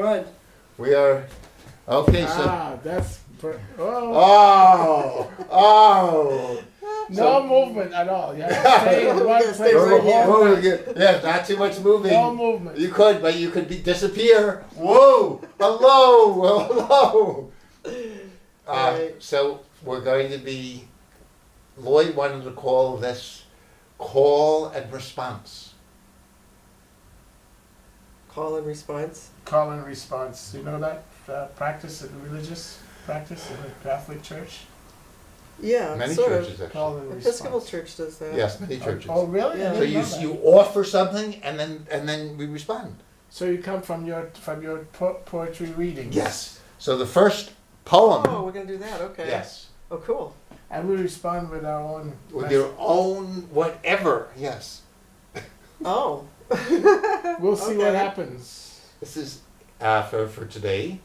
Good. We are, okay, so, That's oh. no movement at all. You have to stay in We one gotta stay place. right the whole here. night. Yeah, not too much moving. No movement. You could, but you could disappear. Whoa! Hello! Hello! Right. So we're going to be. Lloyd wanted to call this call and response. Call and response. Call and response. You know that practice, religious practice in the Catholic Church? Yeah, Many sort churches of. Call actually. and Episcopal response. Church does that. Yes, many churches. Oh, really? Yeah. I So didn't you know that. you offer something and then we respond. So you come from your poetry readings. Yes. So the first poem. Oh, we're gonna do that. Okay. Yes. Oh, cool. And we respond with our own. With your own whatever. Yes. Oh. We'll see what Okay. happens. This is for today.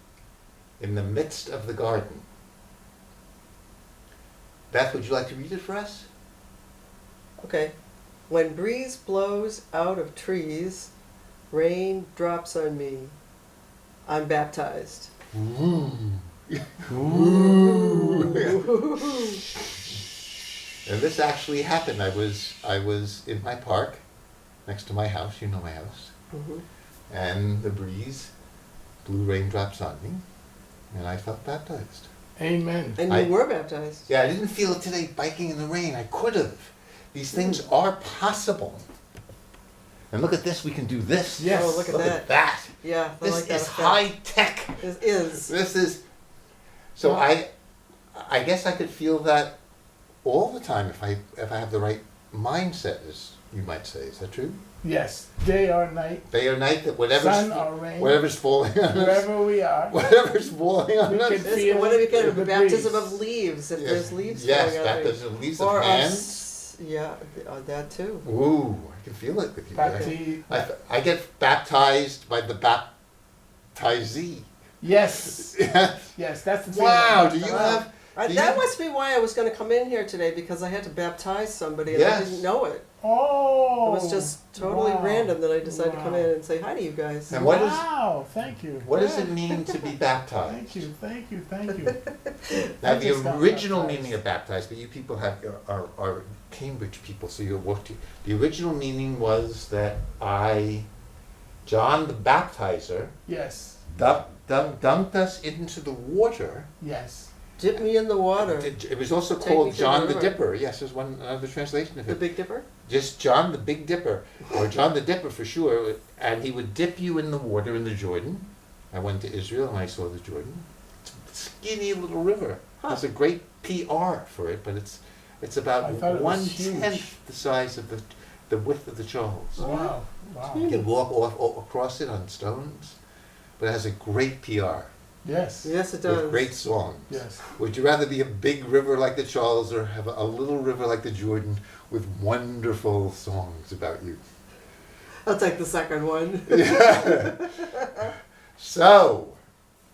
In the midst of the garden. Beth, would you like to read it for us? Okay. When breeze blows out of trees, rain drops on me. I'm baptized. Ooh. And this actually happened. I was in my park, next to my house. You know my house. Mhm. And the breeze blew raindrops on me, and I felt baptized. Amen. And you were baptized. Yeah, I didn't feel it today biking in the rain. I could have. These things are possible. And look at this, we can do this. Yes. Oh, look at that. that. Yeah, I This like that is effect. high tech. This is. This is. So Yeah. I guess I could feel that all the time if I have the right mindset, as you might say. Is that true? Yes. Day or night, Day or night, that sun or rain, whatever's falling on us, wherever we are. whatever's falling on We us. can This, feel what do we get? the A baptism breeze. of leaves, if Yes. there's leaves Yes, falling out. baptism of leaves of Or hands. us. Yeah, that too. Ooh, I can feel it with you. Bapti- I get baptized by the baptizee. Yes. Yes. Yes, that's the thing. Wow, do you Wow. have? Do That you- must be why I was going to come in here today, because I had to baptize somebody and I Yes. didn't know it. Oh. It was just totally wow. random that I decided to come Wow. in and say hi to you guys. And what is- Wow, thank you. What does it mean to be baptized? Thank you, thank you, thank you. Now, I the just got original baptized. meaning of baptized, but you people are Cambridge people, so you're working. The original meaning was that John the Baptizer, Yes, dunked us into the water. yes. Dip me in the water. It was also Take me called to John the the river. Dipper. Yes, there's another translation of The it. Big Dipper? Just John the Big Dipper, or John the Dipper for sure. And he would dip you in the water in the Jordan. I went to Israel and I saw the Jordan. It's a skinny little river. Huh. There's a great PR for it, but it's about I thought it was huge. 1/10 the size of the width of the Charles. Wow, wow. You can walk across it on stones, but it has a great PR Yes, Yes, it does. with great songs. yes. Would you rather be a big river like the Charles or have a little river like the Jordan with wonderful songs about you? I'll take the second one. So,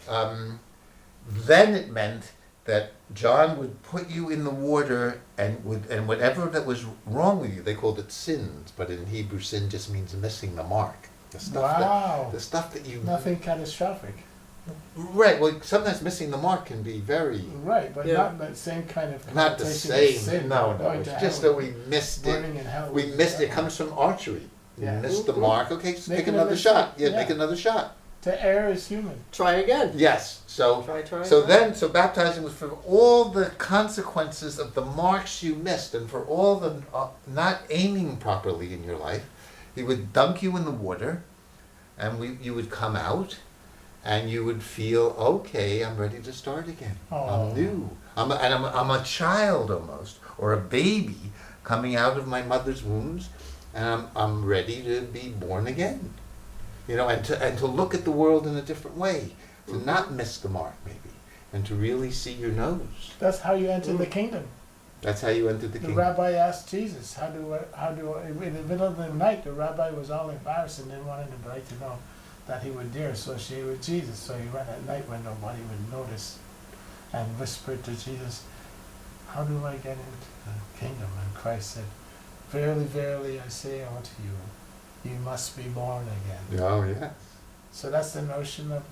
then it meant that John would put you in the water and whatever that was wrong with you, they called it sins, but in Hebrew sin just means missing the mark. The stuff Wow. the stuff that you Nothing catastrophic. right. Well, sometimes missing the mark can be very Right, but Yeah. not the same kind of not the connotation of same. sin. No, Going it's to just hell, that we missed it. burning in hell. We missed it. It comes from archery. You Yeah. missed the mark. Okay, just Make take another another shot. shot. Yeah, Yeah. make another shot. To err is human. Try again. Yes. So Try. So baptizing was for all the consequences of the marks you missed and for all the not aiming properly in your life. He would dunk you in the water, and you would come out, and you would feel, okay, I'm ready to start again. Oh. I'm new. I'm a child almost, or a baby coming out of my mother's wombs, and I'm ready to be born again. You know, and to look at the world in a different way, to not miss the mark maybe, and to really see your nose. That's how you enter the kingdom. That's how you entered the The kingdom. rabbi asked Jesus, how do in the middle of the night, the rabbi was all embarrassed and didn't want anybody to know that he would dare associate with Jesus. So he went at night when nobody would notice and whispered to Jesus, how do I get into the kingdom? And Christ said, verily, verily, I say unto you, you must be born again. Oh, yes. So that's the notion of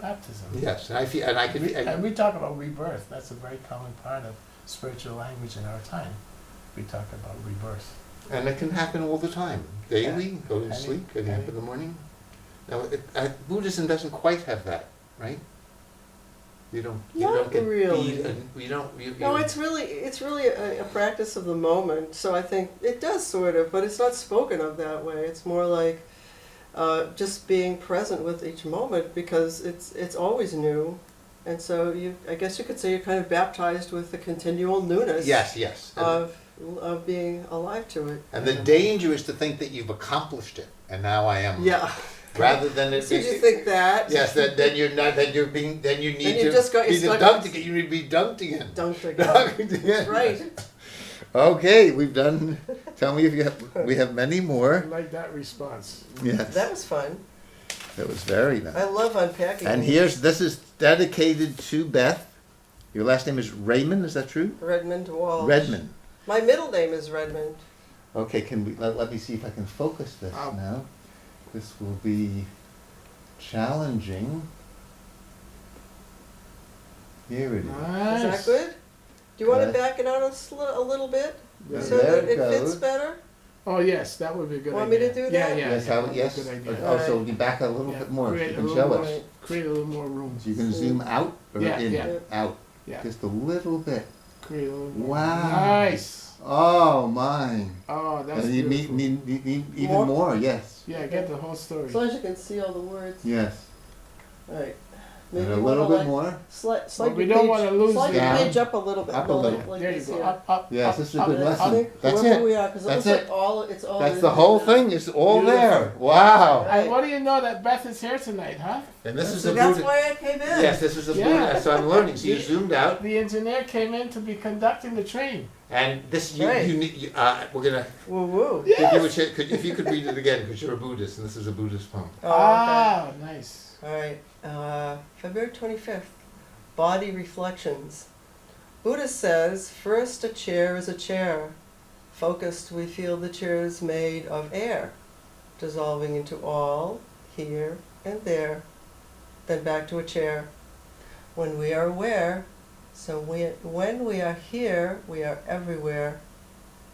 baptism. Yes, and I feel, and I could, And we talk about rebirth. That's a very common part of spiritual language in our time. We talk about rebirth. and it can happen all the time, daily, go to Any- sleep, getting up any- in the morning. Now, Buddhism doesn't quite have that, right? You don't Not get really. beat, and you don't. No, it's really a practice of the moment. So I think it does sort of, but it's not spoken of that way. It's more like just being present with each moment because it's always new, and so I guess you could say you're kind of baptized with the continual newness. Yes, yes. Of being alive to it. And the danger is to think that you've accomplished it, and now I am. Yeah. Rather than it. So you think that? Yes, then you're not. Then you're being. Then you need Then you to just got- be it's got- dunked again. You need to be dunked again. Dunked again. Dunked again. That's right. Okay, we've done. Tell me if you have. We have many I more. like that response. Yes, That was fun. that was very nice. I love unpacking. And this is dedicated to Beth. Your last name is Raymond. Is that true? Redmond Walsh. Redmond. My middle name is Redmond. Okay, can we let me see if I can focus this now. This will be challenging. Here it is. Nice. Is that good? Do you want to Good. back it out a little bit Yeah. so There that it it fits goes. better? Oh, yes, that would be a good Want me idea. to do Yeah, that? yeah. Yes, yeah, how, that'd be yes. a good idea. Oh, so we back a little Yeah, bit more. create You a can little show more- us. Create a little more room. So you can zoom out or Yeah, in, yeah. out, Yeah. just a little bit. Create a little more. Wow. Nice. Oh my! Oh, that's And you beautiful. need even More? more. Yes, Yeah, get the whole story. As long as you can see all the words. yes. All right. And Maybe a you little wanna, bit more. Slide we your don't page, wanna lose slide the- your Down. page up a little bit. Up a no, little. like There you this go. here. Up. Yes, up, this is a up, good up, lesson. I think That's wherever it. we are, because it That's looks it. like it's all. That's in the there whole now. thing. Is all Beautiful. there. Wow! And what do you know that Beth is here tonight, huh? And this is So a that's Buddha. why I came in. Yes, this is a Yeah. Buddha. So I'm learning. So you zoomed out, The engineer came in to be conducting the train. and this Right. we're gonna Woo woo. Yeah. give you a chance. If you could read it again, because you're a Buddhist, and this is a Buddhist poem. Oh, Ah, nice. okay. All right. February 25th. Body reflections. Buddha says, first a chair is a chair. Focused, we feel the chair is made of air, dissolving into all, here and there, then back to a chair. When we are aware, when we are here, we are everywhere,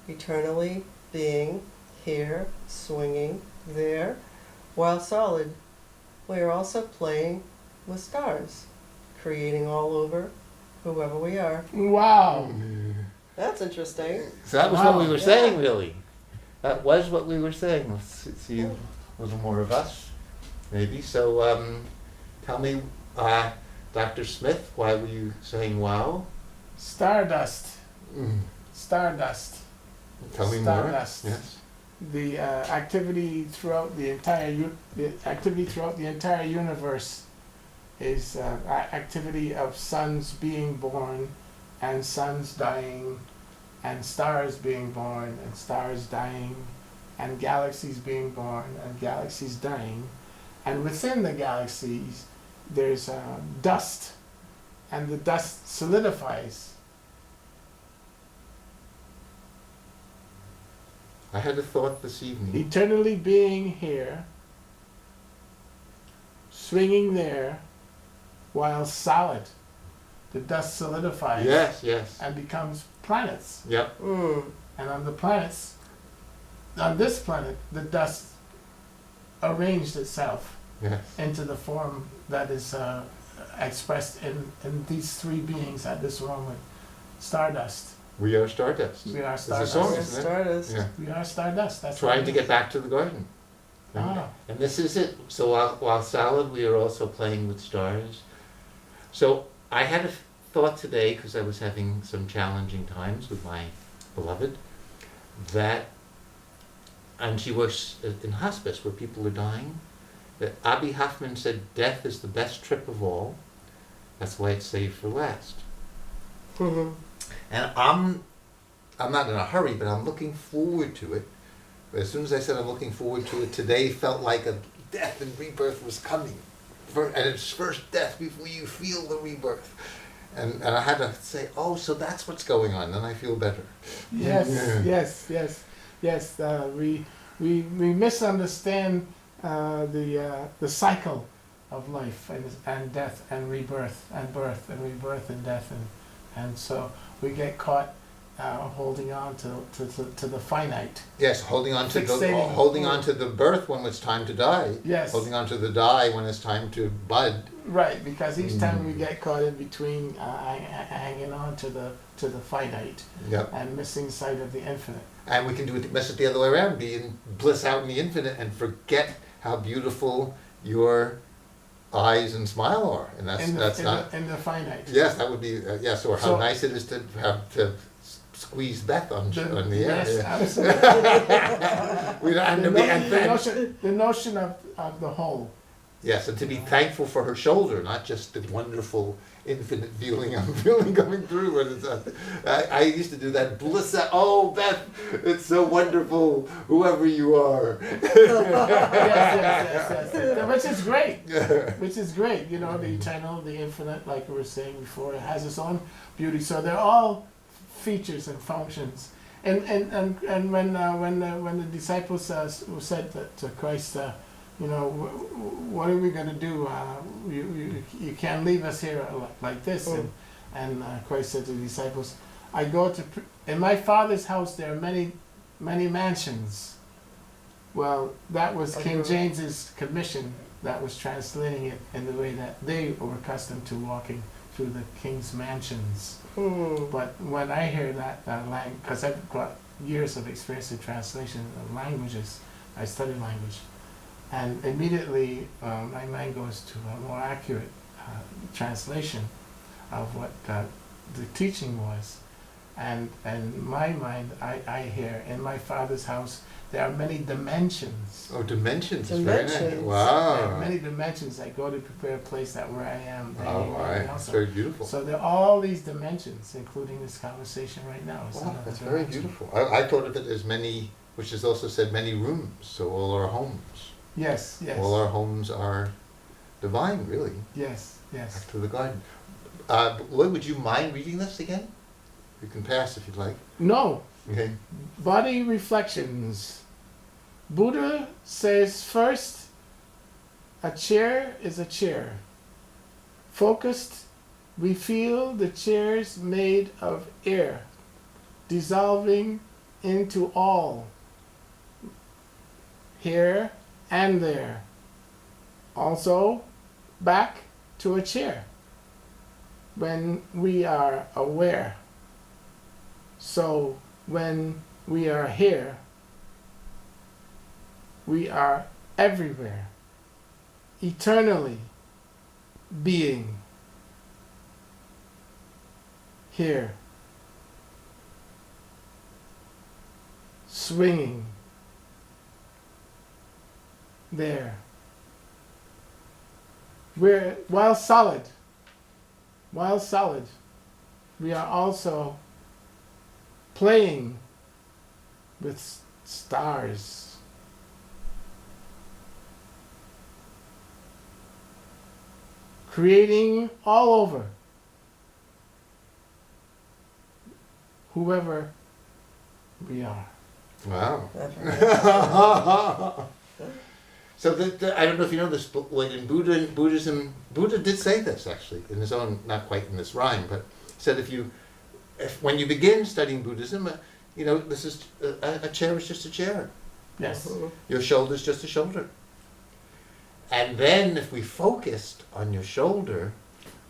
eternally being here, swinging there, while solid. We are also playing with stars, creating all over, whoever we are. Wow. That's interesting. So that was what we Wow. were saying, really. That was what we were saying. Let's see a little more of us, maybe. So, tell me, Dr. Smith, why were you saying wow? Stardust. Stardust. Tell me Stardust. more. Yes. The activity throughout the entire universe is activity of suns being born and suns dying and stars being born and stars dying and galaxies being born and galaxies dying, and within the galaxies there's dust, and the dust solidifies. I had a thought this evening. Eternally being here, swinging there, while solid. The dust solidifies Yes, yes. and becomes planets. Yep. Mm. And on the planets, on this planet, the dust arranged itself Yes. into the form that is expressed in these three beings at this moment. Stardust. We are stardust. We are a stardust. song, We're isn't it? stardust. Yeah. We are stardust. That's Trying what to it get is. back to the garden. And, Ah. and this is it. So while solid, we are also playing with stars. So I had a thought today, because I was having some challenging times with my beloved, that, and she works in hospice where people are dying, that Abby Hoffman said death is the best trip of all. That's why it's saved for last. Mhm. And I'm not in a hurry, but I'm looking forward to it. But as soon as I said I'm looking forward to it, today felt like a death and rebirth was coming. And it's first death before you feel the rebirth. And I had to say, oh, so that's what's going on. Then I feel better. Yes, Yeah. yes. We misunderstand the cycle of life and death and rebirth and birth and rebirth and death, and so we get caught holding on to the finite. Yes, holding on to the birth when it's time to die. Yes. Holding on to the die when it's time to bud. Right, because each time we get caught in between, hanging on to the finite, Yep. and missing sight of the infinite. And we can mess it the other way around, be in bliss out in the infinite and forget how beautiful your eyes and smile are. And that's not in the finite. Yes, that would be yes. Or how So- nice it is to have to squeeze Beth on the air. Yes, Yeah. absolutely. We don't have to be, The notion of the whole. yes, and to be thankful for her shoulder, not just the wonderful infinite feeling I'm feeling coming through. When it's, I used to do that bliss. Oh, Beth, it's so wonderful, whoever you are. yes. Which is great. Which is great. You know, the eternal, the infinite, like we were saying before, it has its own beauty. So they're all features and functions. And when the disciples said that to Christ, you know, what are we going to do? You can't leave us here like this. And Christ said to the disciples, I go to, in my Father's house there are many mansions. Well, that was King James's commission that was translating it in the way that they were accustomed to walking through the king's mansions. But when I hear that language, because I've got years of experience in translation of languages, I study language, and immediately my mind goes to a more accurate translation of what the teaching was. And in my mind, I hear, in my Father's house, there are many dimensions. Oh, dimensions. Is very nice. Dimensions. Wow. There are many dimensions. I go to prepare a place that where I am. Oh, right. That's very beautiful. So there are all these dimensions, including this conversation right now. It's Wow, another that's very dimension. beautiful. I thought of it as many, which is also said many rooms, so all our homes. Yes, yes. All our homes are divine, really. Yes, yes. Back to the garden. Lloyd, would you mind reading this again? You can pass if you'd like. No. Okay. Body reflections. Buddha says first, a chair is a chair. Focused, we feel the chair's made of air, dissolving into all, here and there. Also, back to a chair when we are aware. So when we are here, we are everywhere, eternally being here, swinging there. While solid, we are also playing with stars. Creating all over whoever we are. Wow. So I don't know if you know this, but like in Buddhism, Buddha did say this actually in his own, not quite in this rhyme, but said if when you begin studying Buddhism, you know, this is a chair is just a chair. Yes. Your shoulder is just a shoulder. And then if we focused on your shoulder,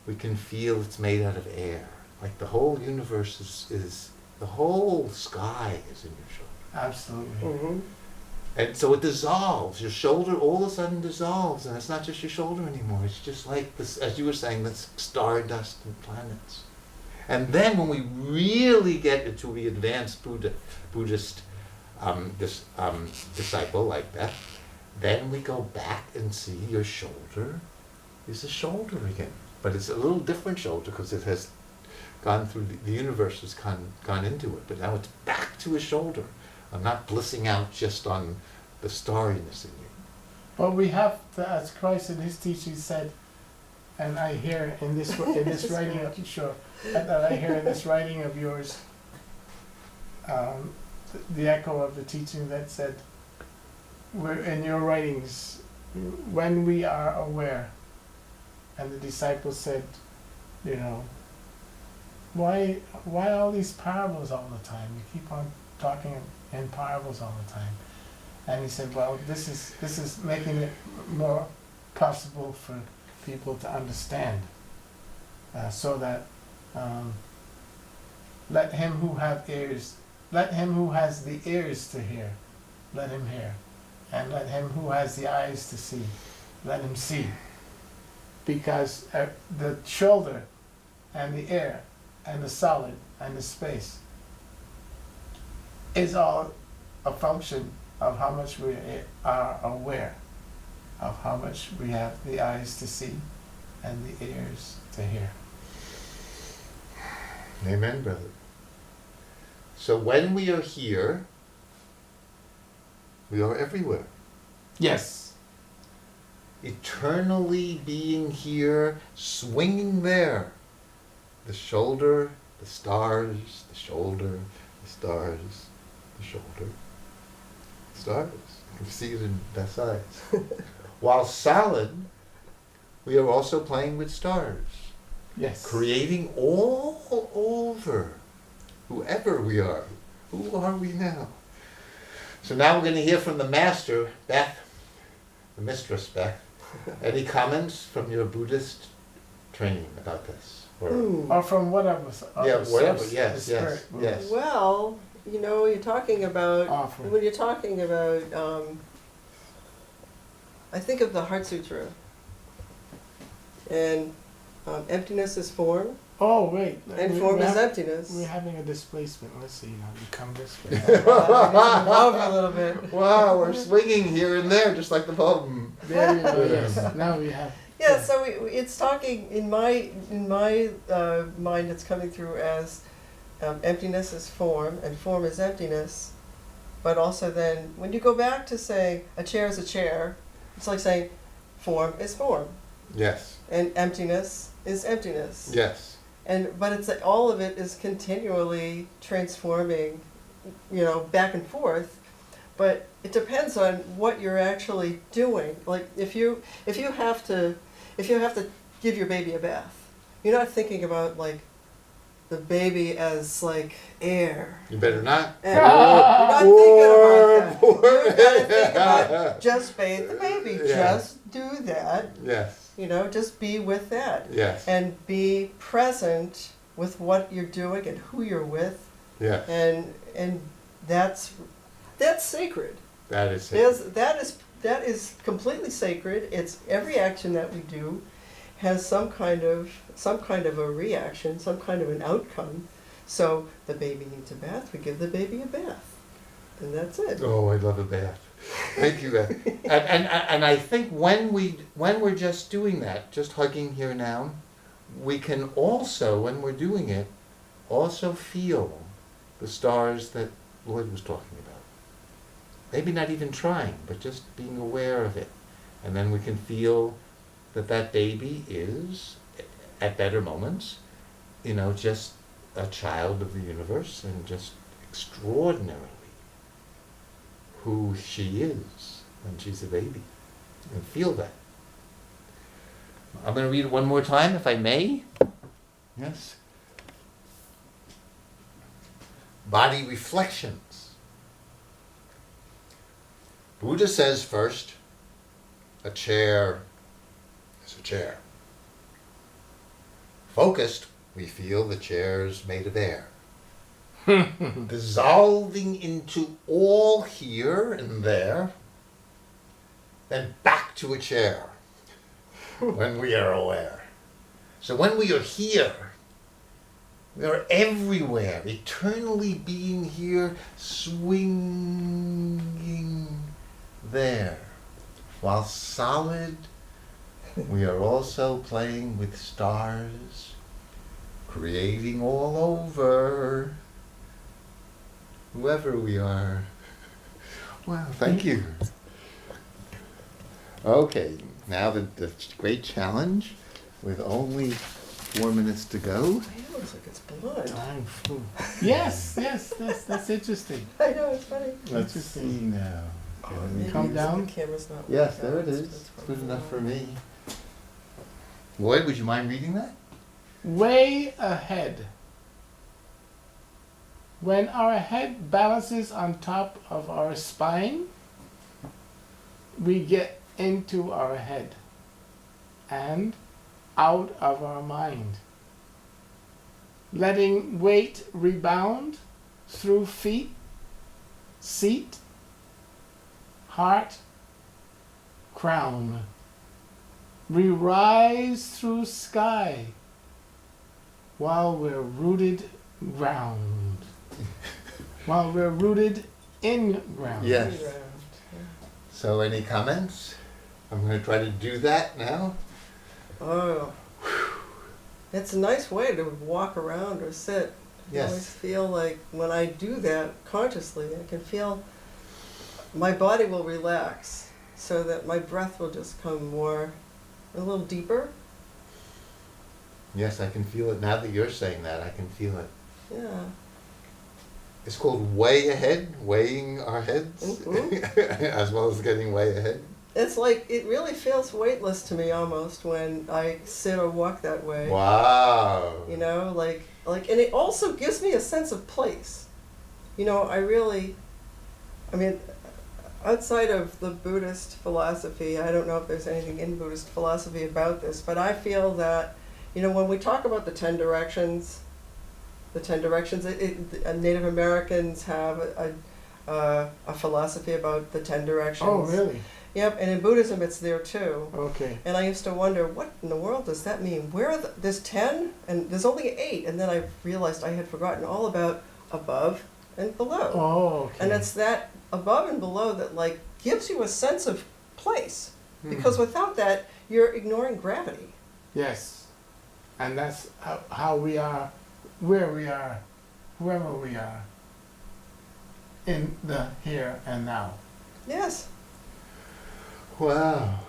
we can feel it's made out of air. Like the whole universe is the whole sky is in your shoulder. Absolutely. And so it dissolves. Your shoulder all of a sudden dissolves, and it's not just your shoulder anymore. It's just like this, as you were saying, that's stardust and planets. And then when we really get into the advanced Buddhist disciple like Beth, then we go back and see your shoulder is a shoulder again. But it's a little different shoulder because it has gone through, the universe has gone into it. But now it's back to a shoulder. I'm not blissing out just on the starriness in you. But we have to, as Christ in his teaching said, and I hear in this writing of I hear in this writing of yours, the echo of the teaching that said, we're in your writings, when we are aware, And the disciples said, you know, why all these parables all the time? You keep on talking in parables all the time. And he said, well, this is making it more possible for people to understand, so that let him who has the ears to hear, let him hear, and let him who has the eyes to see, let him see. Because the shoulder and the air and the solid and the space is all a function of how much we are aware of how much we have the eyes to see and the ears to hear. Amen, brother. So when we are here, we are everywhere. Yes. Eternally being here, swinging there. The shoulder, the stars, the shoulder, the stars, the shoulder, the stars. You can see it in Beth's eyes. While solid, we are also playing with stars. Yes. Creating all over whoever we are. Who are we now? So now we're going to hear from the master, Beth, the mistress, Beth. Any comments from your Buddhist training about this? Or from whatever. Yeah, whatever. Source, Yes, the yes, spirit. yes. Well, you know, you're talking about, Offering. when you're talking about, I think of the Heart Sutra. And emptiness is form, Oh, wait. and form is emptiness. We're having a displacement. Let's see. Now you come this way. Over a little bit. Wow, we're swinging here and there, just like the poem. There you go. Yes. Now we have. Yeah, so it's talking in my mind. It's coming through as emptiness is form, and form is emptiness. But also, then when you go back to say a chair is a chair, it's like saying form is form, Yes, and emptiness is emptiness. yes, But it's like all of it is continually transforming, you know, back and forth. But it depends on what you're actually doing. Like if you have to give your baby a bath, you're not thinking about like the baby as like air. you better not. And you're not thinking about that. Poor You're gonna think about just bathe the baby. Yeah. Just do that. Yes, You know, just be with that. yes, And be present with what you're doing and who you're with, yes. and that's sacred. That is it. That is completely sacred. It's every action that we do has some kind of a reaction, some kind of an outcome. So the baby needs a bath, we give the baby a bath, and that's it. Oh, I love a bath. Thank you, Beth. And I think when we're just doing that, just hugging here now, we can also, when we're doing it, also feel the stars that Lloyd was talking about. Maybe not even trying, but just being aware of it. And then we can feel that baby is, at better moments, you know, just a child of the universe and just extraordinarily who she is when she's a baby. And feel that. I'm going to read it one more time, if I may. Yes. Body reflections. Buddha says first, a chair is a chair. Focused, we feel the chair's made of air. Dissolving into all here and there, then back to a chair when we are aware. So when we are here, we are everywhere, eternally being here, swinging there. While solid, we are also playing with stars, creating all over whoever we are. Wow, thank you. Okay, now the great challenge with only 4 minutes to go. I know, it's like it's blood. Time flew. Yes, that's interesting. I know, it's funny. Let's see now. Maybe Come the down. camera's not Yes, working there out. it It's is. probably Good enough for me. Lloyd, would you mind reading that? Way ahead. When our head balances on top of our spine, we get into our head and out of our mind, letting weight rebound through feet, seat, heart, crown. We rise through sky while we're rooted ground. While we're rooted in ground. Yes. So any comments? I'm going to try to do that now. Oh, it's a nice way to walk around or sit. I always Yes. feel like when I do that consciously, I can feel my body will relax so that my breath will just come a little deeper. Yes, I can feel it now that you're saying that. I can feel it. Yeah. It's called way ahead, weighing our heads, as well as getting way ahead. It's like, it really feels weightless to me almost when I sit or walk that way. Wow. You know, and it also gives me a sense of place. You know, I mean, outside of the Buddhist philosophy, I don't know if there's anything in Buddhist philosophy about this, but I feel that, you know, when we talk about the 10 directions, Native Americans have a philosophy about the 10 directions. Oh, really? Yep, and in Buddhism it's there too. Okay. And I used to wonder, what in the world does that mean? Where are there's 10 and there's only 8, and then I realized I had forgotten all about above and below. Oh, okay. And it's that above and below that like gives you a sense of place. Because without that, you're ignoring gravity. Yes. And that's how we are, where we are, whoever we are, in the here and now. Yes. Wow.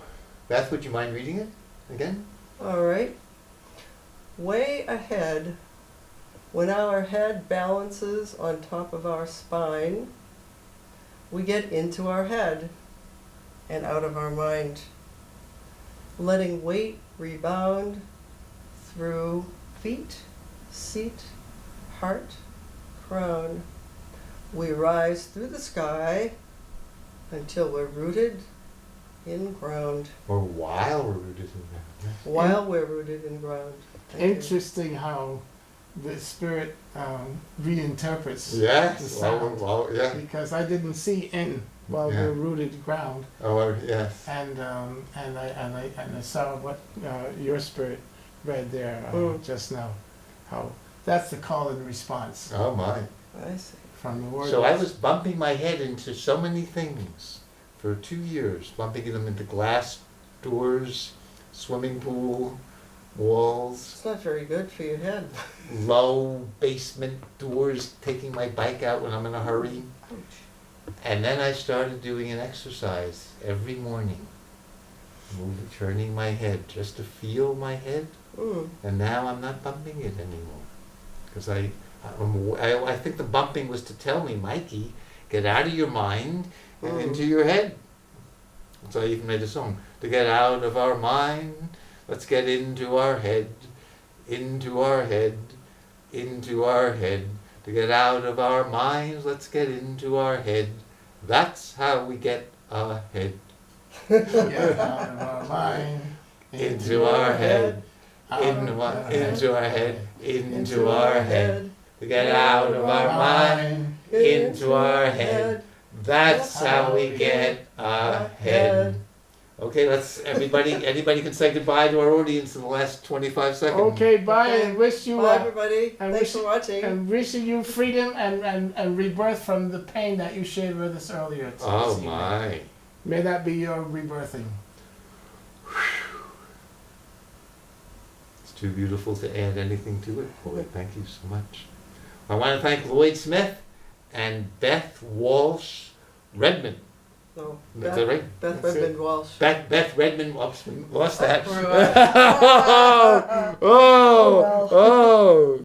Beth, would you mind reading it again? All right. Way ahead, when our head balances on top of our spine, we get into our head and out of our mind, letting weight rebound through feet, seat, heart, crown. We rise through the sky until we're rooted in ground. Or while we're rooted in that. While we're rooted in ground. Thank you. Interesting how the spirit reinterprets the Yes. sound. Well, yeah. Because I didn't see in while Yeah. we're rooted ground, Oh, yes. and I saw what your spirit read there just now. How that's the call and response Oh, my. I see. from the word. So I was bumping my head into so many things for 2 years, bumping them into glass doors, swimming pool, walls, It's not very good for your head. low basement doors, taking my bike out when I'm in a hurry. And then I started doing an exercise every morning, turning my head just to feel my head. And now I'm not bumping it anymore. Because I think the bumping was to tell me, Mikey, get out of your mind and into your head. So I even made a song. To get out of our mind, let's get into our head, into our head, into our head. To get out of our minds, let's get into our head. That's how we get ahead. Get out of our mind, Into our head, into our head, into our head. To get out of our mind, into our head. That's how we get ahead. Okay, anybody can say goodbye to our audience in the last 25 seconds. Okay, bye, Okay. and wish you Bye, everybody. and Thanks wish- for watching. and wishing you freedom and rebirth from the pain that you shared with us earlier. Oh this evening. my. May that be your rebirthing. It's too beautiful to add anything to it, Lloyd. Thank you so much. I want to thank Lloyd Smith and Beth Walsh Redmond. No, Is that right? Beth That's it. Redmond Walsh. Beth Redmond, oops, we lost that. Oh, Oh, well. oh.